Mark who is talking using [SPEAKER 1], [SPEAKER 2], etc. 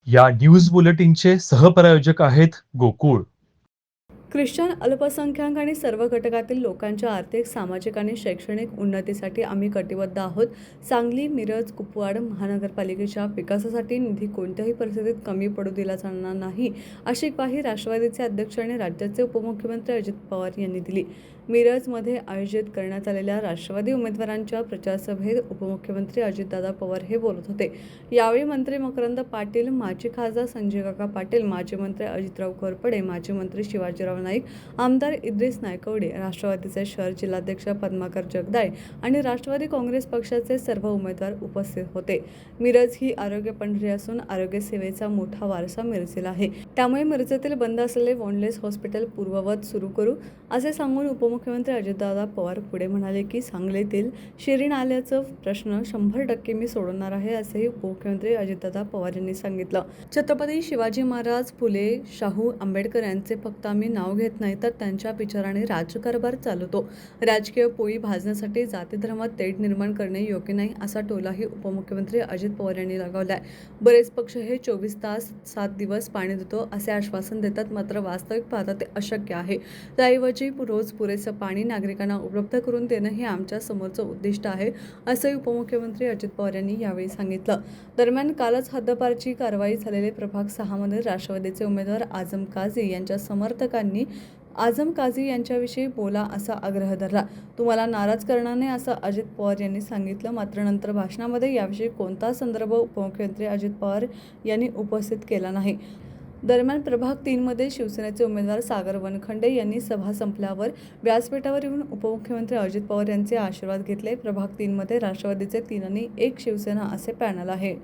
[SPEAKER 1] या न्यूज बुलेटिनचे सहप्रायोजक आहेत गोकुळ.
[SPEAKER 2] ख्रिश्चन अल्पसंख्याक आणि सर्व घटकातील लोकांच्या आर्थिक, सामाजिक आणि शैक्षणिक उन्नतीसाठी आम्ही कटिबद्ध आहोत. सांगली, मिरज, कुपवाड महानगरपालिकेच्या विकासासाठी निधी कोणत्याही परिस्थितीत कमी पडू दिला जाणार नाही, अशी ग्वाही राष्ट्रवादीचे अध्यक्ष आणि राज्याचे उपमुख्यमंत्री अजित पवार यांनी दिली. मिरजमध्ये आयोजित करण्यात आलेल्या राष्ट्रवादी उमेदवारांच्या प्रचारसभेत उपमुख्यमंत्री अजितदादा पवार हे बोलत होते. यावेळी मंत्री मकरंद पाटील, माजी खासदार संजयकाका पाटील, माजी मंत्री अजितराव घोरपडे, माजी मंत्री शिवाजीराव नाईक, आमदार इद्रिस नायकवडे, राष्ट्रवादीचे शहर जिल्हाध्यक्ष पद्माकर जगदाळे आणि राष्ट्रवादी काँग्रेस पक्षाचे सर्व उमेदवार उपस्थित होते. मिरज ही आरोग्य पंढरी असून आरोग्य सेवेचा मोठा वारसा मिरजेला आहे. त्यामुळे मिरजेतील बंद असलेले वॉनलेस हॉस्पिटल पूर्ववत सुरू करू, असे सांगून उपमुख्यमंत्री अजितदादा पवार पुढे म्हणाले की सांगलीतील शिरी नाल्याचा प्रश्न 100% मी सोडवणार आहे, असेही उपमुख्यमंत्री अजितदादा पवार यांनी सांगितलं. छत्रपती शिवाजी महाराज, फुले, शाहू, आंबेडकर यांचे फक्त आम्ही नाव घेत नाही, तर त्यांच्या विचाराने राज्यकारभार चालवतो. राजकीय पोळी भाजण्यासाठी जाती धर्मात तेढ निर्माण करणे योग्य नाही, असा टोलाही उपमुख्यमंत्री अजित पवार यांनी लगावलाय. बरेच पक्ष हे 24 तास 7 दिवस पाणी देतो असे आश्वासन देतात, मात्र वास्तविक पाहता ते अशक्य आहे. त्याऐवजी रोज पुरेसं पाणी नागरिकांना उपलब्ध करून देणं हे आमच्या समोरचं उद्दिष्ट आहे, असंही उपमुख्यमंत्री अजित पवार यांनी यावेळी सांगितलं. दरम्यान कालच हद्दपारची कारवाई झालेले प्रभाग 6 मध्ये राष्ट्रवादीचे उमेदवार आझम काझी यांच्या समर्थकांनी आझम काझी यांच्याविषयी बोला असा आग्रह धरला. तुम्हाला नाराज करणार नाही, असं अजित पवार यांनी सांगितलं. मात्र नंतर भाषणामध्ये याविषयी कोणता संदर्भ उपमुख्यमंत्री अजित पवार यांनी उपस्थित केला नाही. दरम्यान प्रभाग 3 मध्ये शिवसेनेचे उमेदवार सागर वनखंडे यांनी सभा संपल्यावर व्यासपीठावर येऊन उपमुख्यमंत्री अजित पवार यांचे आशीर्वाद घेतले. प्रभाग 3 मध्ये राष्ट्रवादीचे 3 आणि 1 शिवसेना असे पॅनल आहे.